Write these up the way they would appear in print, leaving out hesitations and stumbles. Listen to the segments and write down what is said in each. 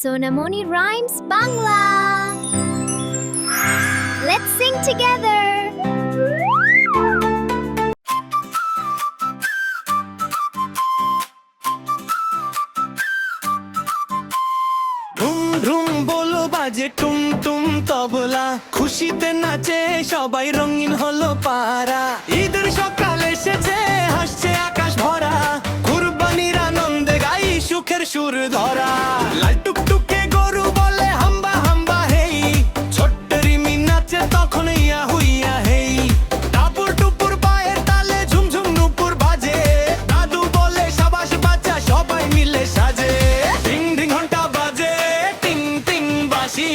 Sonamoni Rhymes Bangla. Let's sing together. ধুম ধুম বলো বাজে টুম টুম তবলা, খুশিতে নাচে সবাই, রঙিন হলো পাড়া। ঈদের সকাল এসেছে, হাসছে আকাশ ভরা, কুরবানির আনন্দে গাই সুখের সুর ধরা। লাল টুকটুকে গরু বলে হাম্বা হাম্বা হেই, ছোট্ট রিমি নাচে তখন ইয়া হুইয়া হেই। টাপুর টুপুর পায়ের তালে ঝুমঝুম নুপুর বাজে, দাদু বলে সাবাস বাচ্চা সবাই মিলে সাজে। টিং টিং ঘন্টা বাজে, টিং টিং বাঁশি,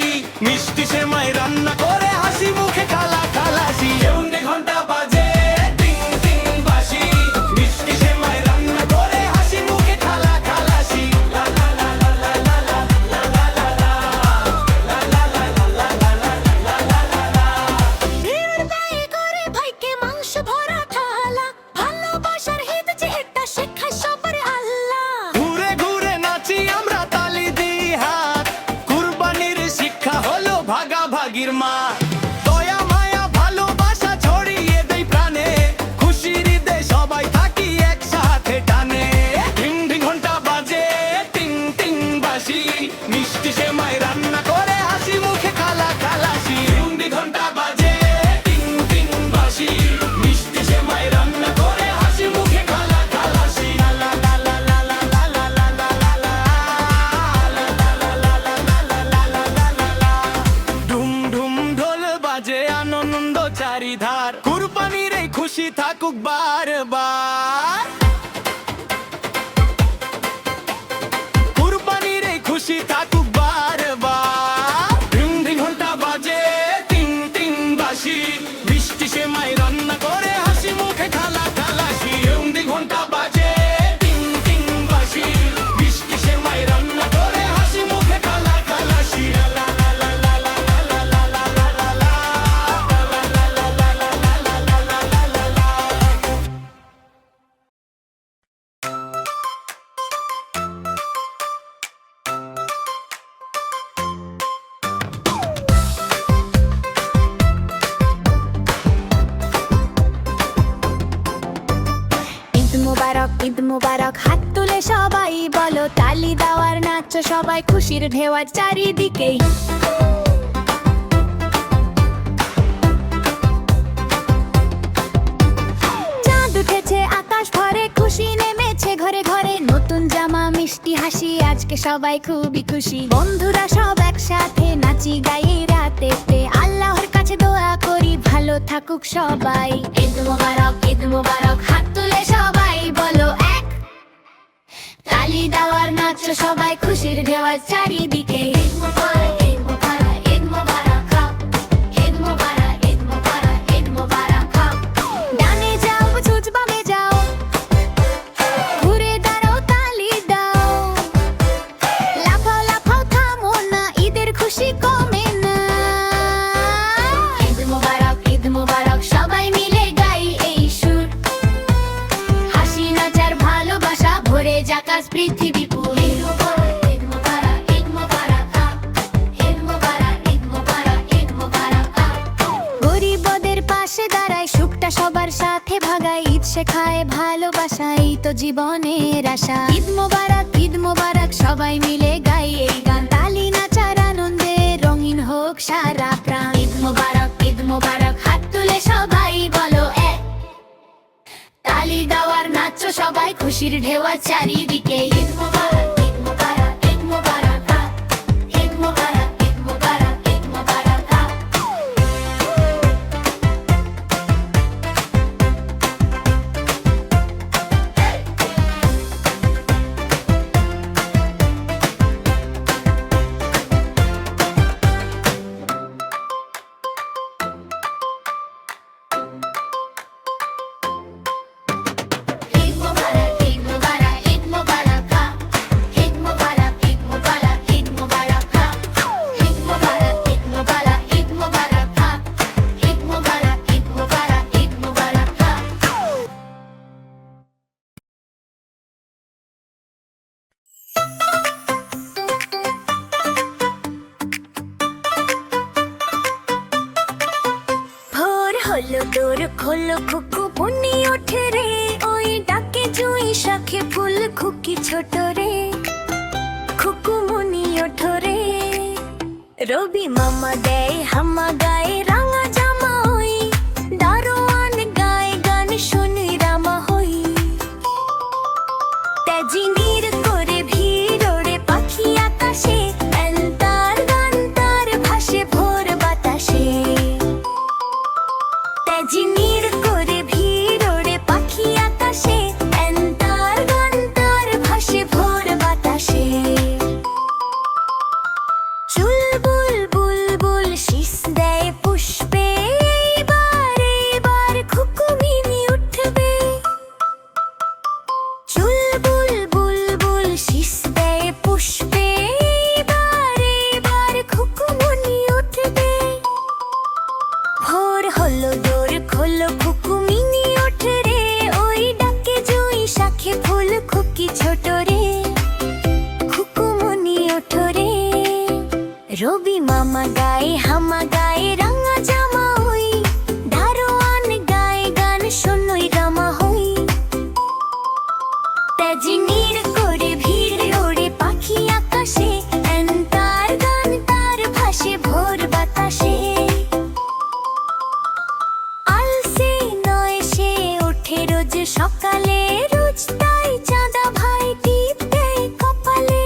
মিষ্টি সেমাই রান্না করে হাসি মুখে খালা খালাসি। এমনি ঘন্টা বাজে, টিং টিং বাঁশি, মিষ্টি সেমাই রান্না করে হাসি মুখে খালা খালাসি। লা লা লা লা লা লা লা লা লা লা লা লা লা লা লা লা লা। ভিড় ব্যয় করে ভাইকে মাংস ভরা থালা, ভালোবাসার হিত যেটা শেখায় সবার আল্লাহ। ঘুরে ঘুরে নাচি আমরা, তালি দিই হাত, কুরবানির শিক্ষা হলো ভাগাভাগির মা। দয়া মায়া ভালোবাসা ছড়িয়ে দেই প্রাণে, খুশির ঈদে সবাই থাকি একসাথে টানে। টিং টিং ঘন্টা বাজে, টিং টিং বাঁশি, মিষ্টি সেমাই রান্না করে হাসি মুখে খালা খালাসি। টিং টিং ঘন্টা বাজে, টিং টিং বাঁশি, মিষ্টি সেমাই রান্না করে হাসি মুখে খালা খালাসি। লা লা লা লা লা লা লা লা লা লা লা লা। ঢুম ঢুম ঢোল বাজে, আনন্দ চারিধার, কুরবানির এই খুশি থাকুক বারবার। কুরবানির এই খুশি থাকুক বারবার। টিং টিং ঘন্টা বাজে, টিং টিং বাঁশি, মিষ্টি সেমাই রান্না করে হাসি মুখে খালা খালাসি। টিং টিং ঘন্টা বাজে, টিং টিং বাঁশি, মিষ্টি সেমাই রান্না করে হাসি মুখে খালা খালাসি। লা লা লা লা লা লা লা লা লা লা লা লা। ঈদ মোবারক, ঈদ মোবারক, হাত তুলে সবাই বলো, তালি দেওয়ার নাচ সবাই, খুশির ঢেউয়ার চারিদিকে। চাঁদ উঠেছে আকাশ ভরে, খুশি নেমেছে ঘরে ঘরে, নতুন জামা মিষ্টি হাসি, আজকে সবাই খুবই খুশি। বন্ধুরা সব একসাথে নাচি গাই রাতেতে, আল্লাহর কাছে দোয়া করি ভালো থাকুক সবাই। ঈদ মোবারক, ঈদ মোবারক, হাত তুলে সবাই বলো এক, তালি দেওয়ার নাচ সবাই, খুশির ঢেউয়ার চারিদিকে। ঈদ মোবারক, ঈদ মোবারক, ঈদ মোবারক, ঈদ মোবারক, ঈদ মোবারক, ঈদ মোবারক। ডানে যাও ছুট বামে যাও, ঘুরে দাঁড়াও তালি দাও, লাফাও লাফাও থামো না, ঈদের খুশি কমে না। ঈদ মোবারক, ঈদ মোবারক, সবাই মিলে গাই এই সুর, হাসি নাচার ভালোবাসা ভরে যাকাশ পৃথিবী পুর। ঈদ মোবারক, ঈদ মোবারক, ঈদ মোবারক, ঈদ মোবারক, ঈদ মোবারক, ঈদ মোবারক। গরিবদের পাশে দাঁড়ায়, সুখটা সবার সাথে ভাগায়, ঈদ শেখায় ভালোবাসা, এই তো জীবনের আশা। ঈদ মোবারক, ঈদ মোবারক, সবাই মিলে গাই এই গান, তালি নাচার আনন্দে রঙিন হোক সারা প্রাণ। ঈদ মোবারক, ঈদ মোবারক, হাত তুলে সবাই বলো এক, তালি দেওয়ার নাচ সবাই, খুশির ঢেউয়া চারিদিকে। ঈদ মোবারক, ঈদ মোবারক, ঈদ মোবারক, ঈদ মোবারক, ঈদ মোবারক, ঈদ মোবারক। ঈদ মোবারক, ঈদ মোবারক, ঈদ মোবারক, হলো তোর খোলো খুকু পুনি ওঠে রে ওই ডাকে জুই শাখে ফুল খুকি ছোট রে খুকু মুনি ওঠো রে রবি মামা দেয় হামা গায়ে রাঙা জামা হই দারোয়ান গায়ে গান শুনি রামা হই তেজিনীর করে ভিড় ওড়ে পাখি আকাশে এন্তার গান তার ভাসে ভোর বাতাসে তেজিনীর করে ভিড় ওড়ে পাখি আকাশে এন্তার গান তার ভাসে ভোর বাতাসে চুলবুল বুলবুল শীষ দেয় পুষ্পে এবার এবার খুকুমিনি উঠবে চুলবুল বুলবুল শীষ দেয় পুষ্পে এবার এবার খুকুমনি উঠবে ভোর হলো দোর খোলো খুকুমিনি ওঠে রে ওই ডাকে জুই শাখে ফুল খুকি ছোট রে খুকুমনি ওঠো রে রবি মামা গায়ে হামা গায়ে রাঙা জামা হই দারোয়ান গায়ে গান শুনই রামা হই তেজিনীর করে ভিড় ওড়ে পাখি আকাশে এন্তার গান তার ভাসে ভোর বাতাসে আলসে নয় সে ওঠে রোজ সকালে রোজ তাই চাঁদা ভাই টিপ দেয় কপালে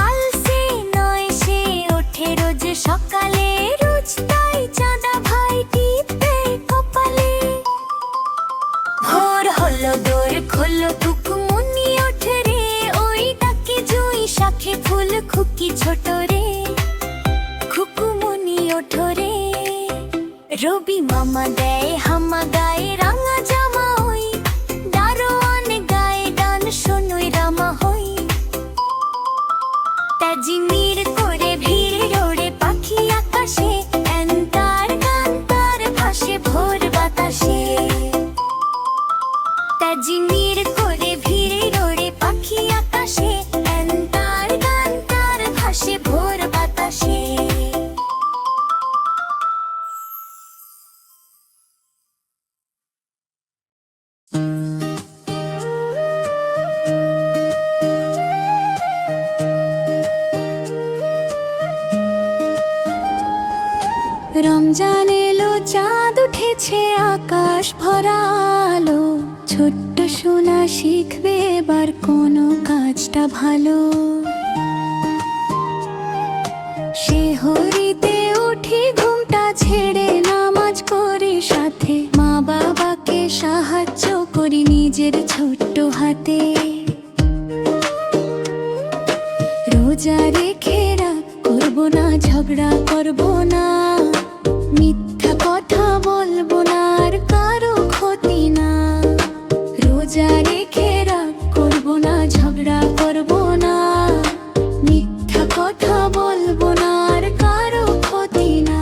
আলসে নয় সে ওঠে রোজ সকালে রোজ তাই চাঁদা ভাই টিপ দেয় কপালে ভোর হলো দোর খোলো খুকুমনি ওঠে রে ওই ডাকে জুই শাখে ফুল খুকি ছোট রে খুকুমনি ওঠো রে রবি মামা দেয় হামা গায়ে রাঙা জামা হই দারোয়ান গায়ে গান শুনুই রামা হই তেজিনীর করে ভিড় ওড়ে পাখি আকাশে এন্তার গান তার ভাসে ভোর বাতাসে তেজিনীর করে ভিড় ওড়ে পাখি আকাশে এন্তার গান তার ভাসে ভোর বাতাসে রমজান এলো চাঁদ উঠেছে আকাশ ভরা আলো ছোট্ট সোনা শিখবে এবার কোনো কাজটা ভালো সে হরিতে উঠি ঘুমটা ছেড়ে নামাজ করি সাথে মা বাবাকে সাহায্য করি নিজের ছোট্ট হাতে রোজা রেখে রাখ করবো না ঝগড়া করবো না মিথ্যা কথা বলবো না আর কারো ক্ষতি না রোজা রেখে রাখ করবো না ঝগড়া করবো না মিথ্যা কথা বলবো না আর কারো ক্ষতি না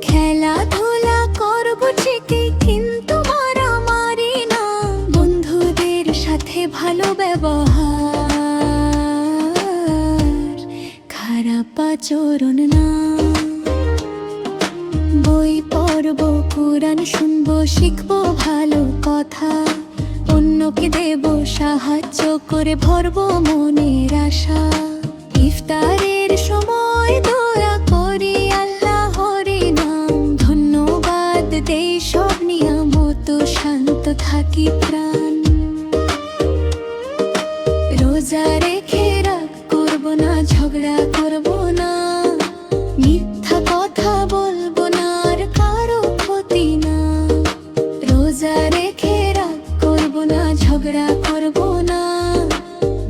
খেলাধুলা করবো ঠিকই কিন্তু মারামারি না বন্ধুদের সাথে ভালো ব্যবহার খারাপ আচরণ না বই পড়বো কোরআন শুনবো শিখবো ভালো কথা অন্যকে দেব সাহায্য করে ভরবো মনের আশা ইফতারের সময় দোয়া করি আল্লাহর নাম ধন্যবাদ দেই সব নিয়ামত শান্ত থাকি প্রাণ রোজা রেখে রাখ করবো না ঝগড়া করবো না মিথ্যা কথা বলবো না আর কারো ক্ষতি না রোজা রেখে রাখ করবো না ঝগড়া করবো না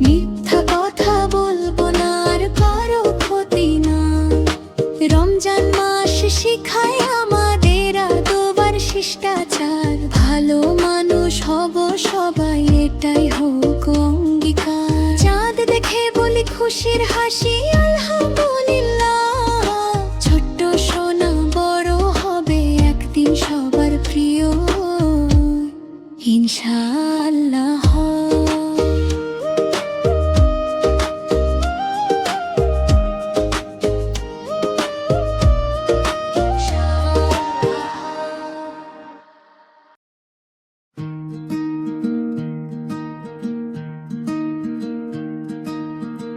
মিথ্যা কথা বলবো না আর কারো ক্ষতি না রমজান মাস শিখায় আমাদের আদবার শিষ্টাচার ভালো মানুষ হব সবাই এটাই হোক অঙ্গীকার চাঁদ দেখে বলি খুশির হাসি আলহামদুলিল্লাহ ছোট্ট সোনা বড় হবে একদিন সবার প্রিয় ইনশাআল্লাহ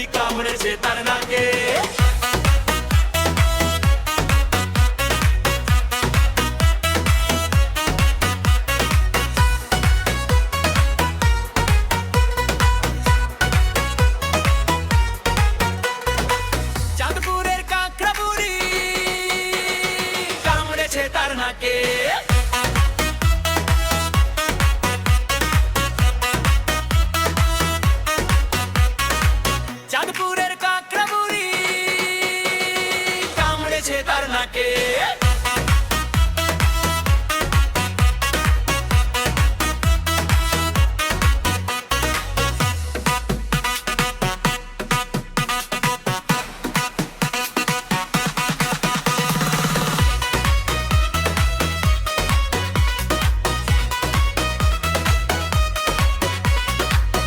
বুড়ি কামড়েছে তার নাকে চাঁদপুরের কাঁকড়া বুড়ি কামড়েছে তার নাকে চাঁদপুরের কাঁকড়া বুড়ি কামড়েছে তার নাকে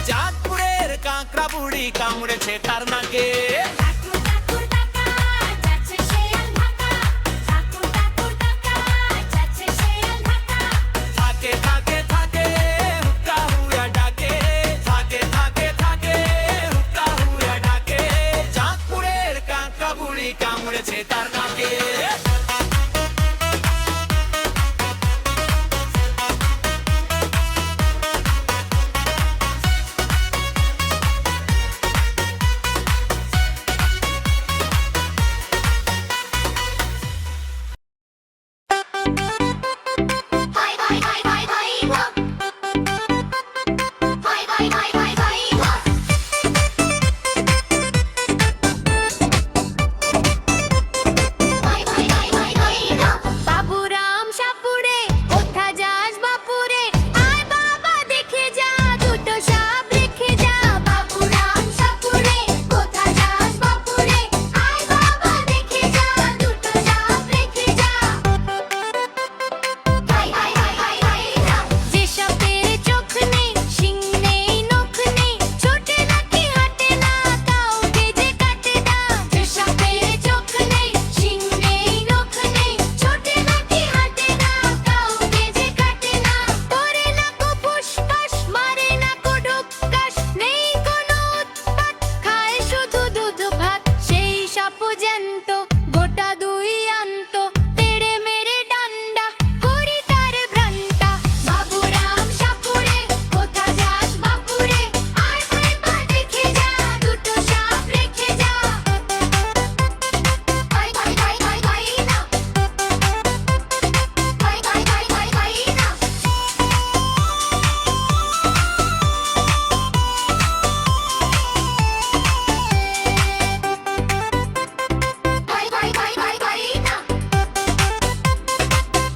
চাঁদপুরের কাঁকড়া বুড়ি কামড়েছে তার নাকে থাকে থাকে থাকে হুক্কা হুয়া ডাকে থাকে থাকে থাকে হুক্কা হুয়া ডাকে চাঁদপুরের কাঁকড়া বুড়ি কামড়েছে তার নাকে বাবুরাম সাপুরে কোথা যাস বাপুরে আয় বাবা দেখে যা দুটো সাপ রেখে যা বাবুরাম সাপুরে কোথা যাস বাপুরে আয় বাবা দেখে যা দুটো সাপ রেখে যা যে সাপের চোখ নেই শিং নেই নখ নেই ছোটে নাকি হাঁটে না কাউকে যে কাটে না যে সাপের চোখ নেই শিং নেই নখ নেই ছোটে নাকি হাঁটে না কাউকে যে কাটে না করে না কো ফুসফাস মারে না কো ঢোকাস নেই কোনো উৎপাত খায় শুধু দুধ ভাত সেই সাপ জ্যান্ত গোটা দুই আন্ত তেড়ে মেরে ডান্ডা করি তার ভ্রান্তা বাবুরাম সাপুরে কোথা যাস বাপুরে আয় বাবা দেখে যা দুটো সাপ রেখে যা ভাই ভাই ভাই ভাই ভাই না ভাই ভাই ভাই ভাই ভাই না ভাই ভাই ভাই ভাই ভাই না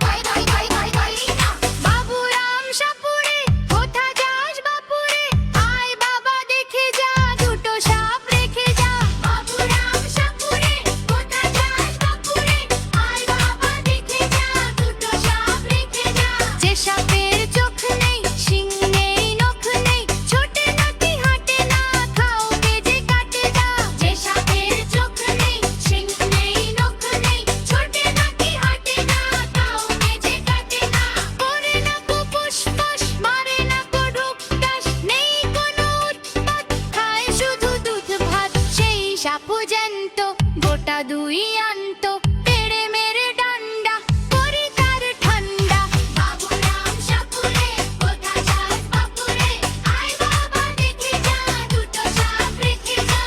ভাই ভাই ভাই ভাই ভাই না বাবুরাম সাপুরে কোথা যাস বাপুরে আয় বাবা দেখে যা দুটো সাপ রেখে যা বাবুরাম সাপুরে কোথা যাস বাপুরে আয় বাবা দেখে যা দুটো সাপ রেখে যা যে সাপের চোখ নেই শিং নেই নখ নেই ছোটে নাকি হাঁটে না কাউকে যে কাটে না যে সাপের চোখ নেই শিং নেই নখ নেই ছোটে নাকি হাঁটে না কাউকে যে কাটে না করে না কো ফুসফাস মারে না কো ঢোকাস নেই কোনো উৎপাত খায় শুধু দুধ ভাত সেই সাপ জ্যান্ত গোটা দুই আন্ত তেড়ে মেরে ডান্ডা করি তার ঠান্ডা বাবুরাম সাপুরে কোথা যাস বাপুরে আয় বাবা দেখে যা দুটো সাপ রেখে যা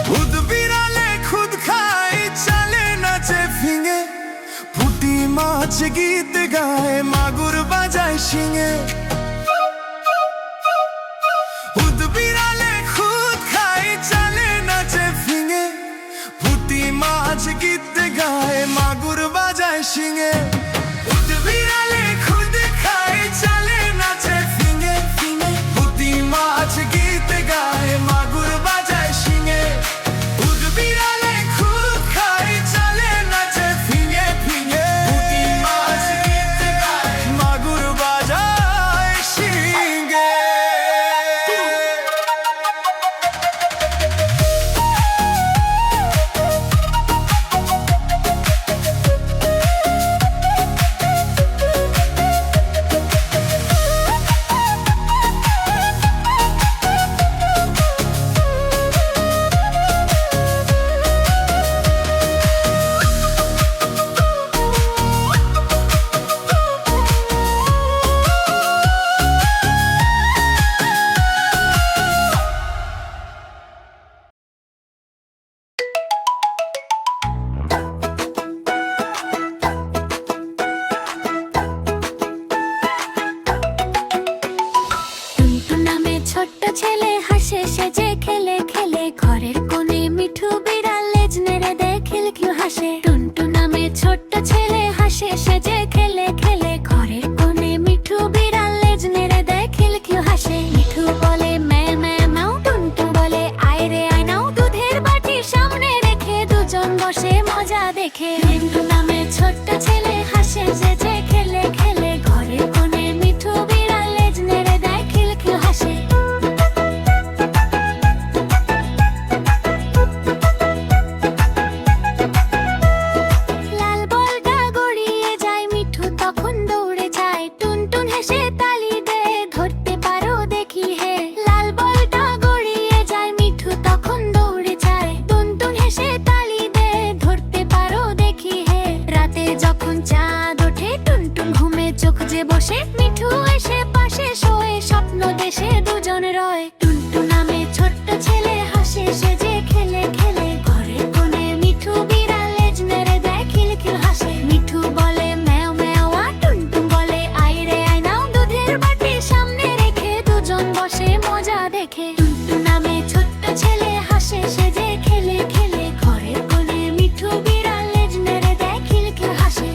খুদ বিড়ালে খুদ খায় চলে নাচে ফিঙে পুঁটি মাছ গীত গায় মাগুর বাজায় শিঙে খুদ বিড়ালে খুদ খায় চলে নাচে ফিঙে পুঁটি মাছ গীত গায় মাগুর বাজায় শিঙে খুদ বিড়ালে খুদ খায় চলে নাচে ফিঙে মিঠু এসে পাশে শোয়ে, স্বপ্ন দেশে দুজন রয়। টুনটু নামে ছোট্ট ছেলে হাসে সেজে খেলে খেলে, ঘরের কোণে মিঠু বিড়াল লেজ নেড়ে দেয় খিলখিল হাসে। মিঠু বলে ম্যাও ম্যাও, আর টুনটুন বলে আই রে আই নাও। দুধের বাটি সামনে রেখে দুজন বসে মজা দেখে। টুনটু নামে ছোট্ট ছেলে হাসে সেজে খেলে খেলে, ঘরের কোণে মিঠু বিড়াল লেজ নেড়ে দেয় খিলখিল হাসে।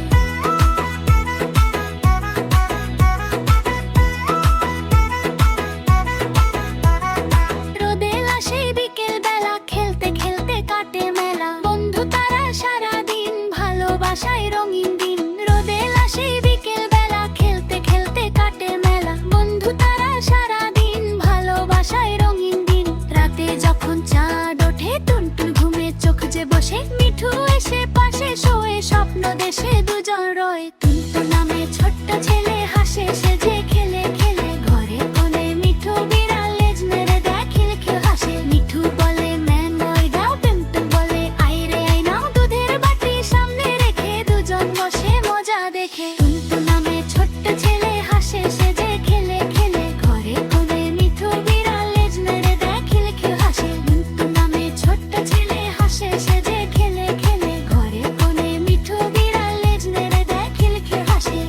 রোদেল আসে বিকেল বেলা, খেলতে খেলতে কাটে মেলা। বন্ধু তারা সারাদিন, ভালোবাসায় রঙিন দিন। রোদেল আসে বিকেল বেলা, খেলতে খেলতে কাটে মেলা। বন্ধু তারা সারাদিন, ভালোবাসায় রঙিন দিন। রাতে যখন চাঁদ ওঠে টুনটুন ঘুমে চোখ যে বসে, মিঠু এসে পাশে শোয়ে, স্বপ্ন দেশে দুজন রয়। টুনটু নামে ছোট্ট ছেলে হাসে সেজে খেলে খেলে, ঘরের কোণে মিঠু বিড়াল লেজ নেড়ে দেয় খিলখিল হাসে। মিঠু বলে ম্যান বয় দাও, টুনটুন বলে আই রে আই নাও। দুধের বাটি সামনে রেখে দুজন বসে মজা দেখে। টুনটু নামে ছোট্ট ছেলে হাসে সেজে খেলে খেলে, ঘরের কোণে মিঠু বিড়াল লেজ নেড়ে দেয় খিলখিল হাসে। টুনটু নামে ছোট্ট ছেলে হাসে সেজে খেলে খেলে, ঘরের কোণে মিঠু বিড়াল লেজ নেড়ে দেয় খিলখিল হাসে।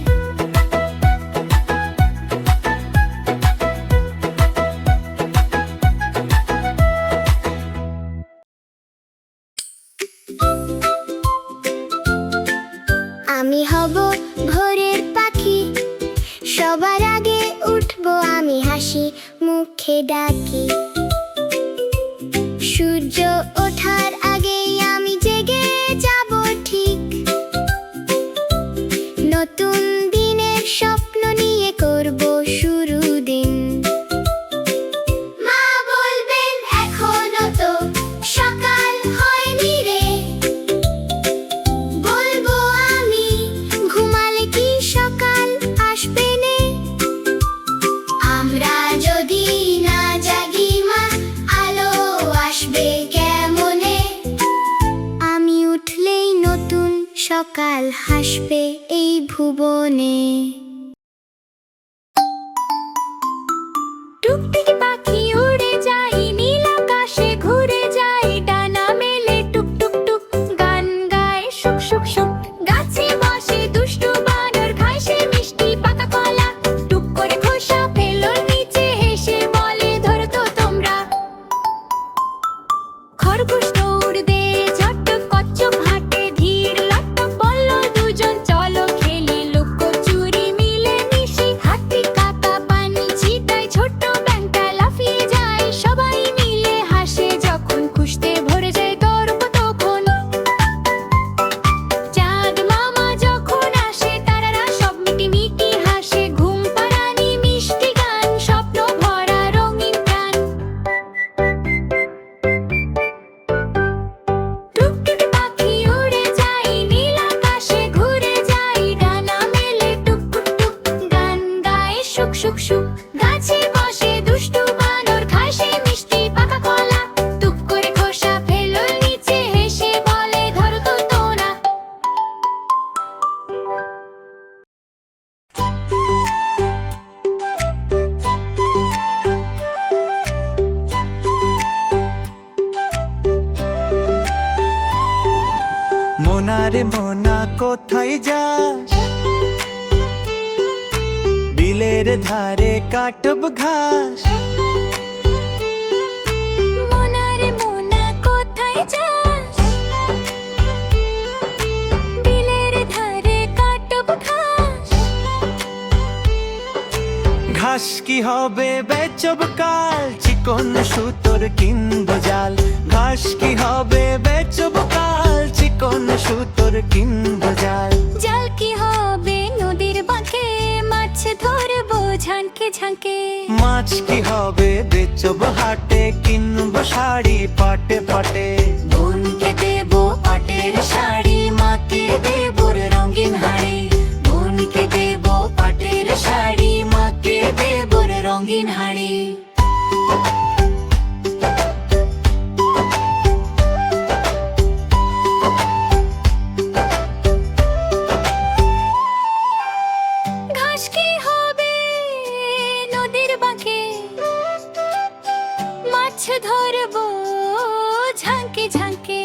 আমি হব ভোরের পাখি, সবার আগে উঠবো আমি হাসি মুখে ডাকি। সূর্য ওঠার আগেই আমি জেগে যাব ঠিক, নতুন দিনের স্বপ্ন নিয়ে করব শুরু দিন। মা বলবেন এখনো তো সকাল হয়নি রে, বলবো আমি ঘুমালে কি সকাল আসবে নে। আমরা যদি না জাগি মা, আলো আসবে কেমনে। আমি উঠলেই নতুন সকাল হাসবে এই ভুবনে। টুকটুকি পাখি উড়ে যাই, নীল আকাশে ঘুরে যাই। ডানা মেলে টুক টুক টুক, গান গায় শুক শুক শুক। গাছে বসে দুষ্টু বানর, খায় সে মিষ্টি পাকা কলা। টুক করে খোসা ফেলো নিচে, হেসে বলে ধরো তো তোমরা। খরগোশ দৌড় দে ঝট্ট, কচ্ছপ হাঁটে ধীর লট্ট। বলল দুজন চলো খেলি লুকোচুরি মিলে মিশি। হাতি কাকা পানি ছিটায়, ছোট্ট ব্যাঙটা লাফিয়ে যায়। সবাই মিলে হাসে যখন, খুশতে ভরে যায় গর্ব তখন। চাঁদ মামা যখন আসে, তারারা সব মিটিমিটি হাসে। ঘুম পাড়ানি মিষ্টি গান, স্বপ্ন ভরা রঙিন প্রাণ। টুকটুকি পাখি উড়ে যাই, নীল আকাশে ঘুরে যাই। ডানা মেলে টুক টুক টুক, গান গায় শুক শুক শুক। গাছে বসে দুষ্টু বানর, খায় সে মিষ্টি পাকা কলা। টুক করে খোসা ফেলো নিচে, হেসে বলে ধরো তো তোরা। মোনা রে মোনা কোথায় যাস, বিলের ধারে কাটব ঘাস। মোনা রে মোনা কোথায় যাস, বিলের ধারে কাটব ঘাস। ঘাস কি হবে বেচব কাল, চিকন সুতোর কিনব জাল। ঘাস কি হবে বেচব কাল, চিকন সুতোর কিনব জাল। জাল কি হবে নদীর বাঁকে, মাছ ধরবো ঝাঁকে ঝাঁকে। মাছ কি হবে বেচব হাটে, কিনব শাড়ি পাটে পাটে। বোনকে দেবো পাটের শাড়ি, মাকে দেবো রঙিন হাড়ি। বোনকে দেবো পাটের শাড়ি, মাকে দেবো রঙিন হাড়ি। ঘাস কি হবে ধরবো ঝাঁকে ঝাঁকে।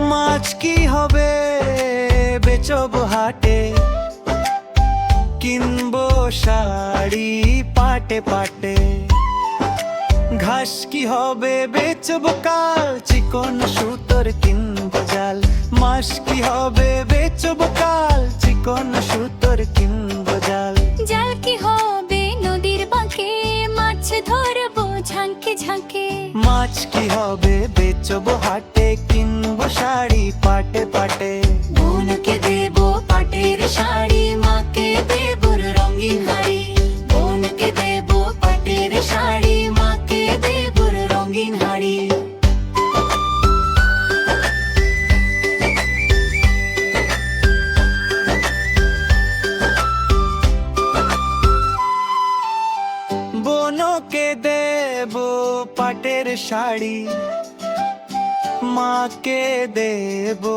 মাছ কি হবে বেচবো হাটে, কিনবো শাড়ি পাটে পাটে। ঘাস কি হবে বেচবো কাল, চিকন সুতোর কিনবো জাল। মাছ কি হবে বেচবো কাল, চিকন সুতোর কিনবো জাল। জাল কি হবে নদীর বাঁকে, মাছ ধরবো ঝাঁকে ঝাঁকে। মাছ কি হবে বেচবো হাটে, কিনবো শাড়ি পাটে পাটে। বোনকে দেবো পাটের শাড়ি, মাকে দেবো রঙিন হাড়ি। বোনকে দেবো পাটের শাড়ি, মাকে দেবো রঙিন হাড়ি। বোনকে দেবো পাটের শাড়ি, মাকে দেবো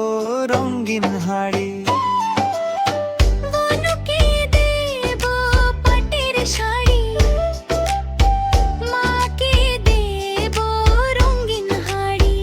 রঙিন হাড়ি। বোনকে দেবো পাটের শাড়ি, মাকে দেবো রঙিন হাড়ি।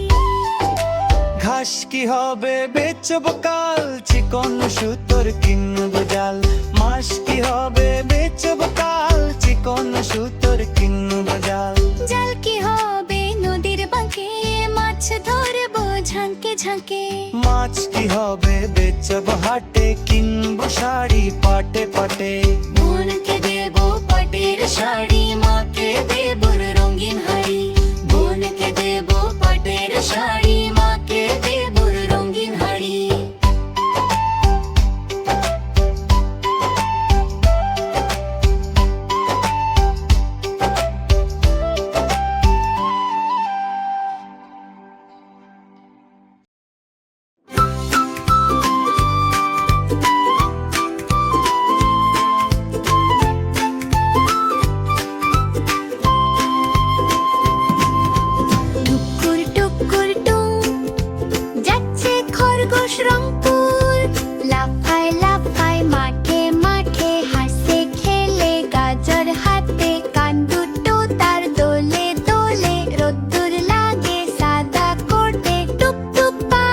ঘাস কি হবে বেচবো কাল, চিকন সুতোর কিনবো জাল। মাছ কি হবে বেচবো কাল, চিকন সুতোর কিনবো জাল। জাল কি হবে নদীর বাঁকে, মাছ ধরবো ঝাঁকে ঝাঁকে। মাছ কি হবে বেচবো হাটে, কিনবো শাড়ি পাটে পাটে। বোনকে দেবো পাটের শাড়ি, মাকে দেবো রঙিন হাড়ি। বোনকে দেবো পাটের শাড়ি, মাকে দেবো রঙিন হাড়ি। টুকুর টুকুর টুম যাচ্ছে খরগোশ রংপুর। লাফায় লাফায় মাঠে মাঠে, হাসে খেলে গাজর হাতে। কান দুটো তার দোলে দোলে, রোদ্দুর লাগে সাদা কোটে। টুপ টুপ পা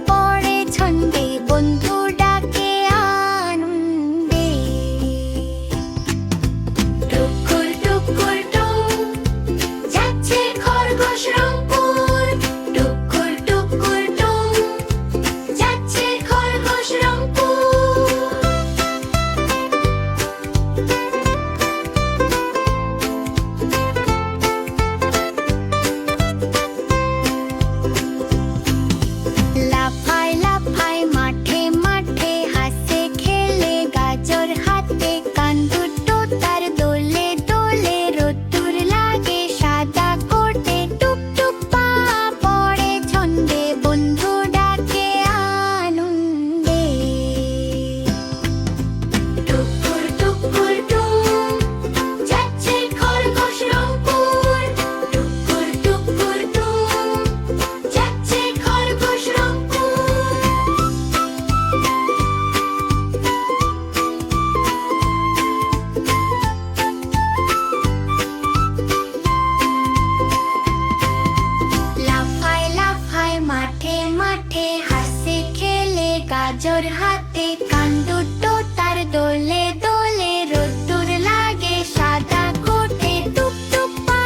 পড়ে ছন্দে, বন্ধু ডাকে আনন্দে। টুকুর টুকুর টুম যাচ্ছে খরগোশ রংপুর। টুকুর টুকুর টুম যাচ্ছে খরগোশ রংপুর। লাফায় লাফায় মাঠে মাঠে, হাসে খেলে গাজর হাতে। কান দুটো তার দোলে দোলে, রোদ্দুর লাগে সাদা কোটে। টুপ টুপ পা পড়ে ছন্দে, বন্ধু ডাকে আনন্দে। টুকুর টুকুর টুম যাচ্ছে খরগোশ রংপুর। টুকুর টুকুর টুম যাচ্ছে খরগোশ রংপুর। লাফায় লাফায় মাঠে মাঠে, হাসে খেলে গাজর হাতে। কান দুটো তার দোলে দোলে, রোদ্দুর লাগে সাদা কোটে। টুপ টুপ পা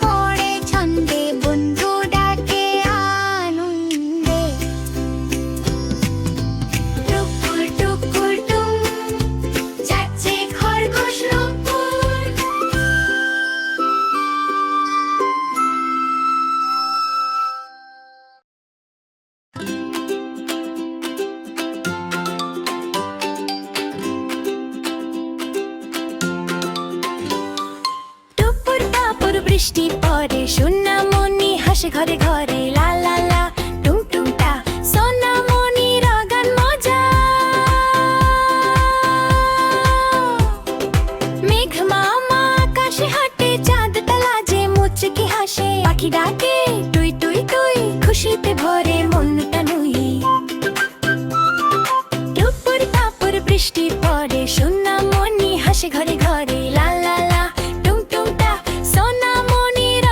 পড়ে ছন্দে, বন্ধু ডাকে আনন্দে। টুকুর টুকুর টুম যাচ্ছে খরগোশ রংপুর। টুপুর টাপুর বৃষ্টি পরে, সোনামণি হাসে ঘরে ঘরে। লা লা লা টুং টুং টা, সোনামণির গান মজা। মেঘ মামা আকাশে হাঁটে, চাঁদটা লাজে মুচকি হাসে। পাখি ডাকে টুই টুই টুই, খুশিতে ভরে মনটা নুই। টুপুর টাপুর বৃষ্টি পরে, সোনামণি হাসে ঘরে ঘরে। লা লা লা টুং টুং টা, সোনামণির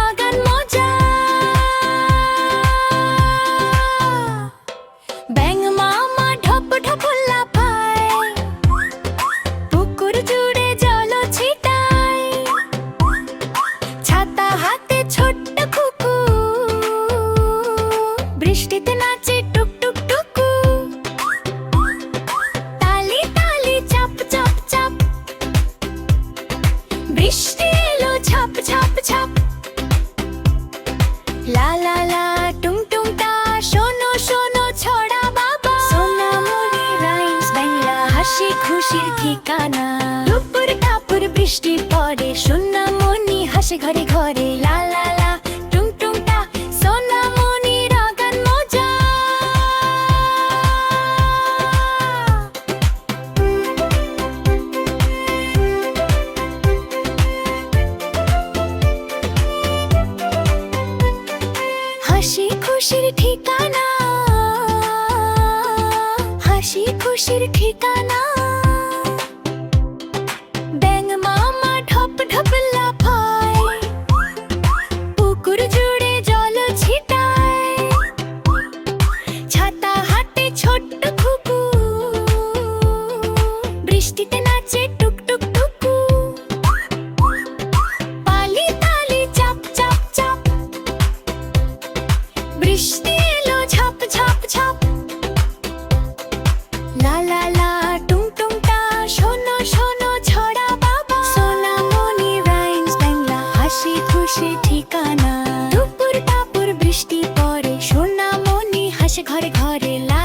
বৃষ্টি এলো ছাপ ছাপ ছাপ লা লা লা টুং টুং টা শোনো শোনো ছড়া বাবা সোনামণি রাইমস বাংলা হাসি খুশির ঠিকানা দুপুর টাপুর বৃষ্টি পড়ে সোনামণি হাসে ঘরে ঘরে লা লা লা টুং টুং টা সোনামণি রাগান মজা হাসি খুশির ঠিকানা হাসি খুশির ঠিকানা ব্যাঙ মামা ঢপ ঢপ লাফায় পুকুর জুড়ে জল ছিটায় ছাতা হাতে ছোট্ট খুকু বৃষ্টিতে নাচে টুক টুক টুকু পালি তালি চাপ চাপ চাপ বৃষ্টি এলো ঝাপ ঝাপ ঝাপ লা লা লা টুং টুং টা শোনো শোনো ছড়া বাবা সোনামণি রাইমস বাংলা হাসি খুশি ঠিকানা দুপুর টাপুর বৃষ্টি পড়ে সোনামণি হাসে ঘরে ঘরে লা